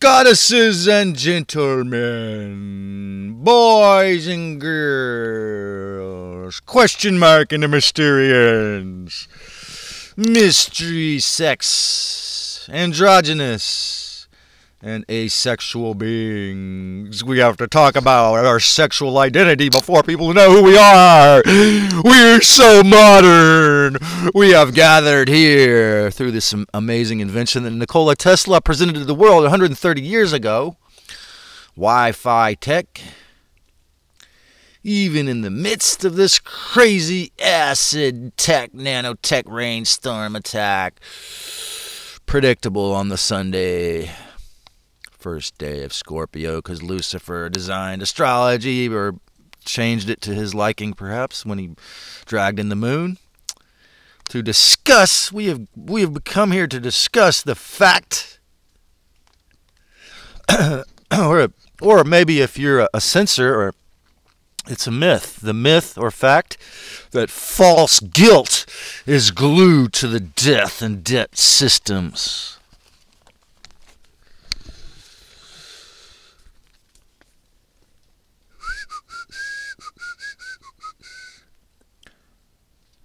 Goddesses and gentlemen, boys and girls, question mark and the Mysterians, mystery, sex, androgynous, and asexual beings. We have to talk about our sexual identity before people know who we are. We're so modern. We have gathered here through this amazing invention that Nikola Tesla presented to the world 130 years ago. Wi-Fi tech. Even in the midst of this crazy acid tech, nanotech rainstorm attack. Predictable on the Sunday. First day of Scorpio, because Lucifer designed astrology, or changed it to his liking perhaps when he dragged in the moon. To discuss, we have come here to discuss the fact, or maybe if you're a censor, or it's a myth, the myth or fact that false guilt is glued to the death and debt systems.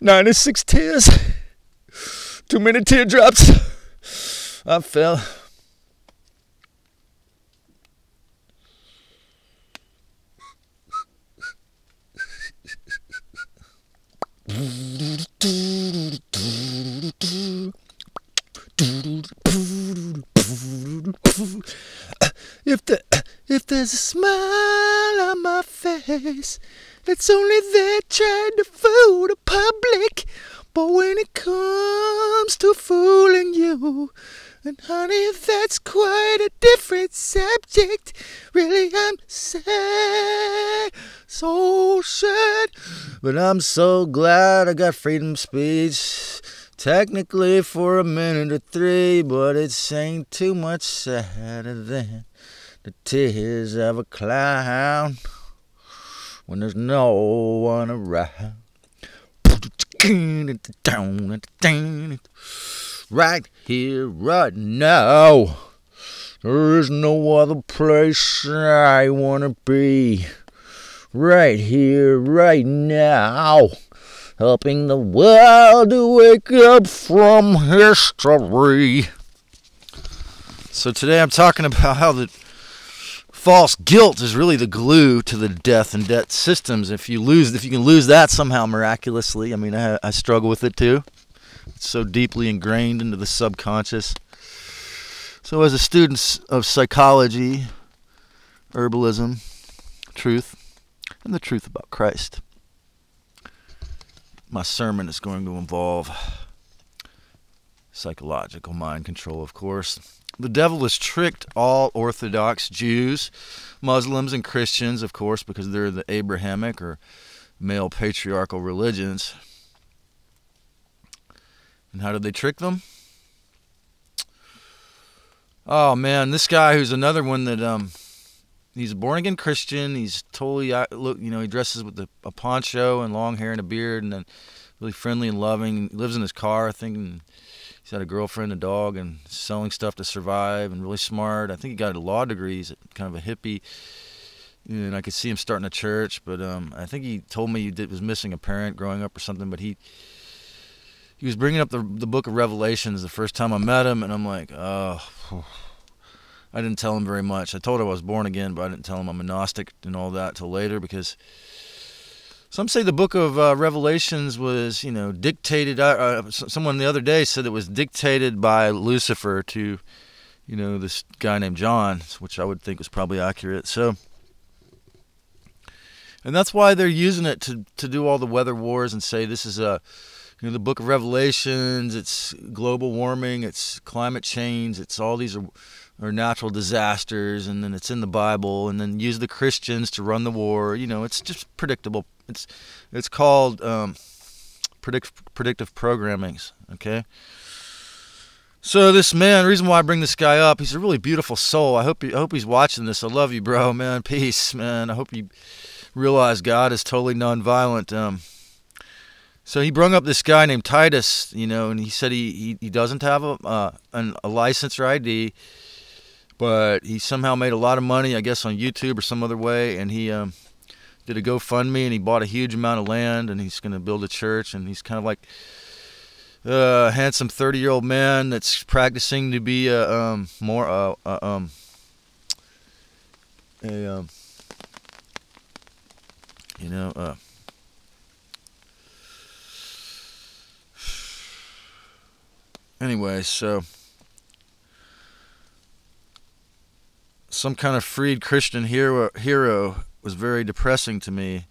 "96 tears. Too many teardrops. I fell." If there's a smile on my face, it's only there trying to fool the public. But when it comes to fooling you, and honey, that's quite a different subject. Really, I'm sad, so sad. But I'm so glad I got freedom of speech. Technically for a minute or three, but it ain't too much sadder than the tears of a clown when there's no one around. Right here, right now. There is no other place I want to be. Right here, right now. Helping the world to wake up from history. So today I'm talking about how the false guilt is really the glue to the death and debt systems. If you can lose that somehow miraculously, I mean, I struggle with it too. It's so deeply ingrained into the subconscious. So as a student of psychology, herbalism, truth, and the truth about Christ, my sermon is going to involve psychological mind control, of course. The devil has tricked all Orthodox Jews, Muslims, and Christians, of course, because they're the Abrahamic or male patriarchal religions. And how did they trick them? Oh, man, this guy who's another one that, he's a born-again Christian. He's totally, he dresses with a poncho and long hair and a beard, and then really friendly and loving. He lives in his car, I think, and he's had a girlfriend, a dog, and selling stuff to survive, and really smart. I think he got a law degree. He's kind of a hippie, and I could see him starting a church. But I think he told me he was missing a parent growing up or something. But he was bringing up the book of Revelations the first time I met him, and I'm like, oh. I didn't tell him very much. I told him I was born again, but I didn't tell him I'm a Gnostic and all that till later, because some say the book of Revelations was, dictated. Someone the other day said it was dictated by Lucifer to, this guy named John, which I would think was probably accurate. So, and that's why they're using it to do all the weather wars and say this is the book of Revelations. It's global warming. It's climate change. It's all these are natural disasters, and then it's in the Bible, and then use the Christians to run the war. It's just predictable. It's called predictive programming. Okay. So this man, the reason why I bring this guy up, he's a really beautiful soul. I hope he's watching this. I love you, bro, man. Peace, man. I hope you realize God is totally nonviolent. So he brung up this guy named Titus, and he said he doesn't have a license or ID, But he somehow made a lot of money, I guess, on YouTube or some other way, and he did a GoFundMe, and he bought a huge amount of land, and he's going to build a church, and he's kind of like a handsome 30-year-old man that's practicing to be anyway, so some kind of freed Christian hero was very depressing to me.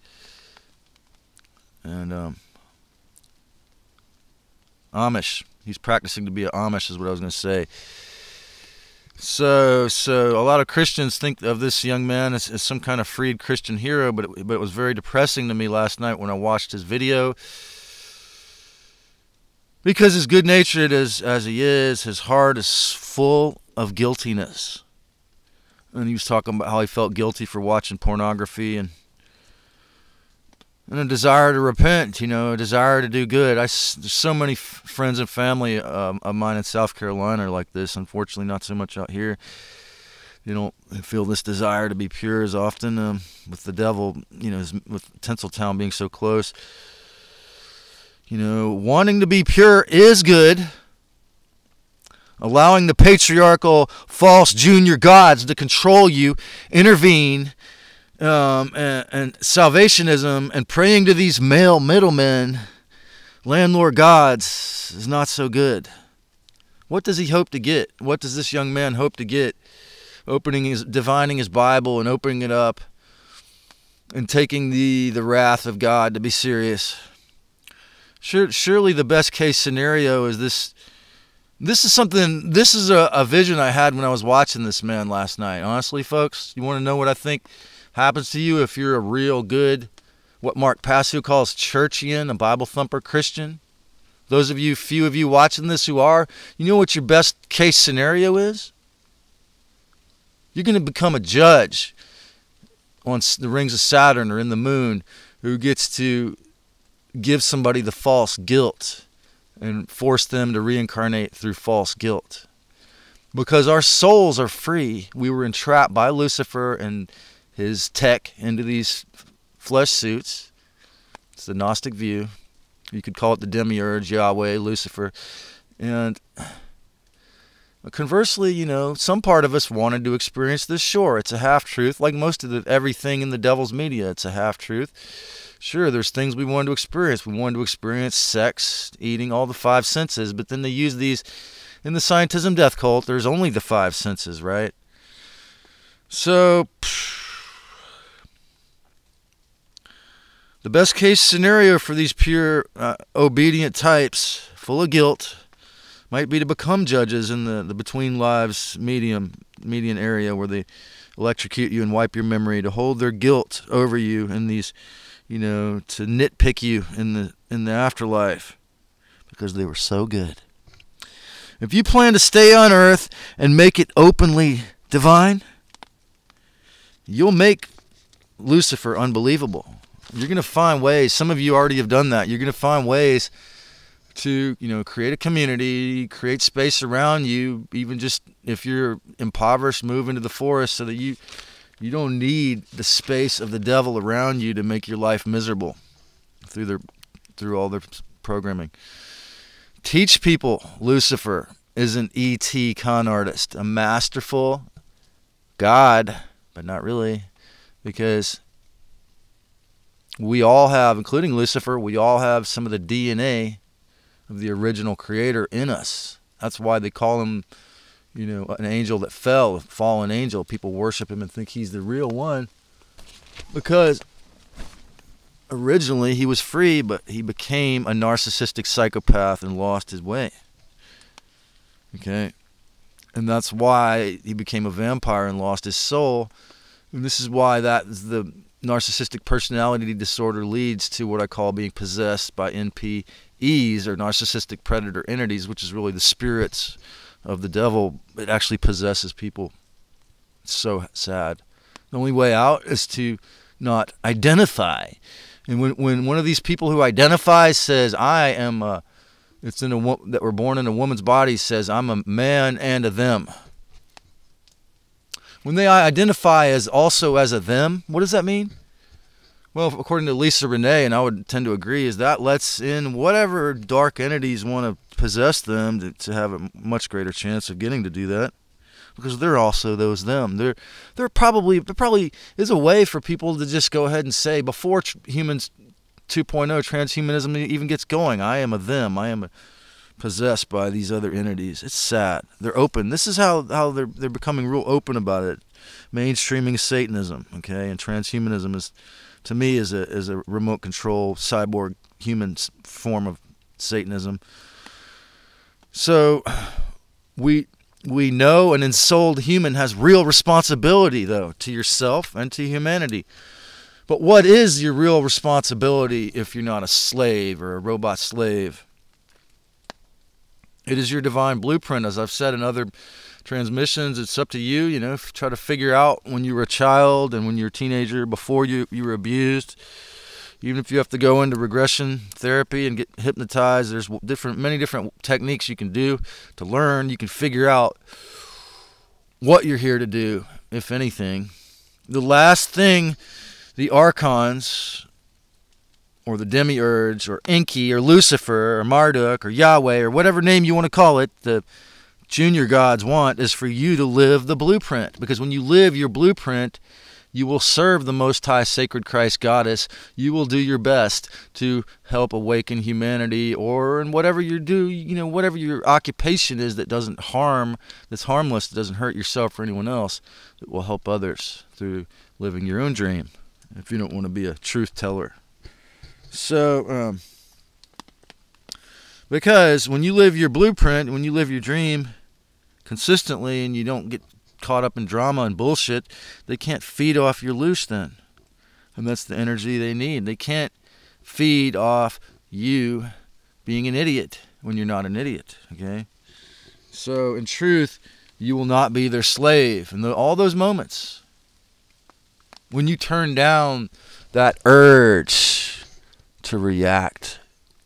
And Amish, he's practicing to be an Amish is what I was going to say. So a lot of Christians think of this young man as some kind of freed Christian hero, but it was very depressing to me last night when I watched his video. Because as good-natured as he is, his heart is full of guiltiness. And he was talking about how he felt guilty for watching pornography and a desire to repent, a desire to do good. There's so many friends and family of mine in South Carolina are like this. Unfortunately, not so much out here. They don't feel this desire to be pure as often with the devil, with Tinseltown being so close. Wanting to be pure is good. Allowing the patriarchal false junior gods to control you, intervene, and salvationism and praying to these male middlemen, landlord gods, is not so good. What does he hope to get? What does this young man hope to get? Divining his Bible and opening it up and taking the wrath of God to be serious. Surely the best case scenario is this. This is a vision I had when I was watching this man last night. Honestly, folks, you want to know what I think happens to you if you're a real good, what Mark Passio calls churchian, a Bible thumper Christian? Those of you, few of you watching this who are, you know what your best case scenario is? You're going to become a judge on the rings of Saturn or in the moon who gets to give somebody the false guilt and force them to reincarnate through false guilt. Because our souls are free. We were entrapped by Lucifer and his tech into these flesh suits. It's the Gnostic view. You could call it the demiurge, Yahweh, Lucifer. And conversely, some part of us wanted to experience this. Sure, it's a half-truth. Like most of everything in the devil's media, it's a half-truth. Sure, there's things we wanted to experience. We wanted to experience sex, eating, all the five senses. But then they use these in the scientism death cult. There's only the five senses, right? So, the best case scenario for these pure, obedient types, full of guilt, might be to become judges in the between lives median area where they electrocute you and wipe your memory, to hold their guilt over you in these, to nitpick you in the afterlife because they were so good. If you plan to stay on earth and make it openly divine, you'll make Lucifer unbelievable. You're going to find ways. Some of you already have done that. You're going to find ways to, create a community, create space around you, even just if you're impoverished, move into the forest so that you don't need the space of the devil around you to make your life miserable through all their programming. Teach people Lucifer is an E.T. con artist, a masterful God, but not really, because we all have, including Lucifer, we all have some of the DNA of the original creator in us. That's why they call him, an angel that fell, a fallen angel. People worship him and think he's the real one because originally he was free, but he became a narcissistic psychopath and lost his way. Okay? And that's why he became a vampire and lost his soul. And this is why the narcissistic personality disorder leads to what I call being possessed by NPEs, or narcissistic predator entities, which is really the spirits of the devil. It actually possesses people. It's so sad. The only way out is to not identify. And when one of these people who identifies says, I am that were born in a woman's body, says, I'm a man and a them. When they identify as also as a them, what does that mean? Well, according to Lisa Renee, and I would tend to agree, is that lets in whatever dark entities want to possess them to have a much greater chance of getting to do that, because they're also those them. There probably is a way for people to just go ahead and say, before humans 2.0 transhumanism even gets going, I am a them. I am possessed by these other entities. It's sad. They're open. This is how they're becoming real open about it. Mainstreaming Satanism, okay, and transhumanism is, to me, is a remote control cyborg human form of Satanism. So we know an ensouled human has real responsibility, though, to yourself and to humanity. But what is your real responsibility if you're not a slave or a robot slave? It is your divine blueprint, as I've said in other transmissions. It's up to you, you know, try to figure out when you were a child and when you were a teenager, before you were abused. Even if you have to go into regression therapy and get hypnotized, there's many different techniques you can do to learn. You can figure out what you're here to do, if anything. The last thing the archons, or the demiurge, or Enki, or Lucifer, or Marduk, or Yahweh, or whatever name you want to call it, the junior gods want, is for you to live the blueprint. Because when you live your blueprint, you will serve the Most High Sacred Christ Goddess. You will do your best to help awaken humanity, or in whatever you do, you know, whatever your occupation is that doesn't harm, that's harmless, that doesn't hurt yourself or anyone else, that will help others through living your own dream, if you don't want to be a truth teller. So, because when you live your blueprint, when you live your dream consistently, and you don't get caught up in drama and bullshit, they can't feed off your loose then. And that's the energy they need. They can't feed off you being an idiot when you're not an idiot, okay? So, in truth, you will not be their slave. And all those moments, when you turn down that urge to react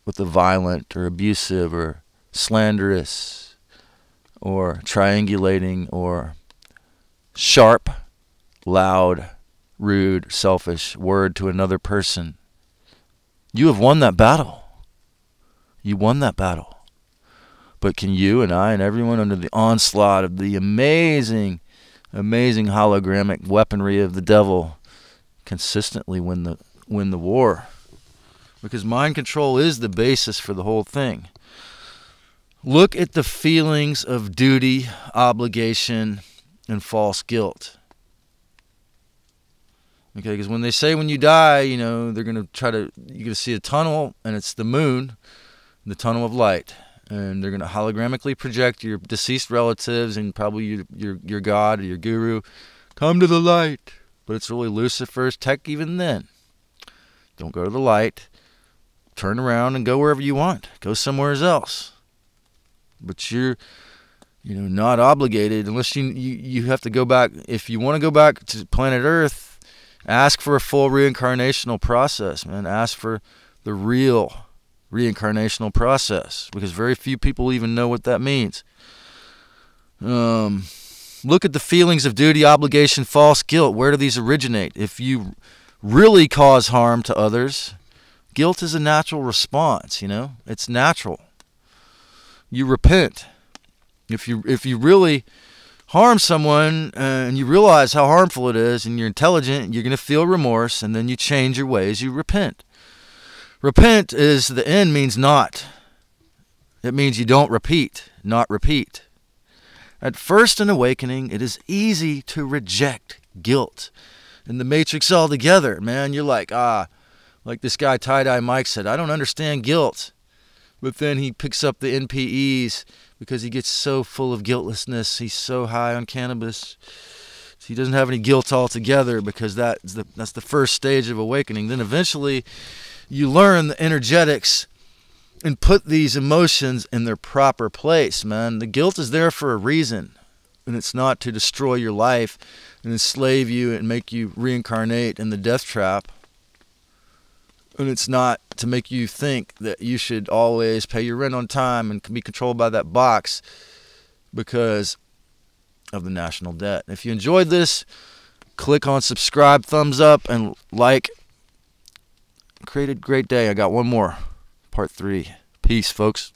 with the violent or abusive or slanderous or triangulating or sharp, loud, rude, selfish word to another person, you have won that battle. You won that battle. But can you and I and everyone under the onslaught of the amazing, amazing hologramic weaponry of the devil consistently win the war? Because mind control is the basis for the whole thing. Look at the feelings of duty, obligation, and false guilt. Okay, because when they say when you die, you know, they're going to you're going to see a tunnel, and it's the moon, the tunnel of light. And they're going to hologramically project your deceased relatives and probably your God or your guru, come to the light. But it's really Lucifer's tech even then. Don't go to the light. Turn around and go wherever you want. Go somewhere else. But you're not obligated unless you have to go back. If you want to go back to planet Earth, ask for a full reincarnational process, man. Ask for the real reincarnational process, because very few people even know what that means. Look at the feelings of duty, obligation, false guilt. Where do these originate? If you really cause harm to others, guilt is a natural response, you know? It's natural. You repent. If you really harm someone and you realize how harmful it is and you're intelligent, you're going to feel remorse, and then you change your ways, you repent. Repent is the end, means not. It means you don't repeat, not repeat. At first in awakening, it is easy to reject guilt and the matrix altogether, man. You're like this guy Tie-Dye Mike said, I don't understand guilt. But then he picks up the NPEs because he gets so full of guiltlessness. He's so high on cannabis. He doesn't have any guilt altogether, because that's the first stage of awakening. Then eventually you learn the energetics and put these emotions in their proper place, man. The guilt is there for a reason, and it's not to destroy your life and enslave you and make you reincarnate in the death trap. And it's not to make you think that you should always pay your rent on time and be controlled by that box, because of the national debt. If you enjoyed this, click on subscribe, thumbs up, and like. Create a great day. I got one more, part 3. Peace, folks.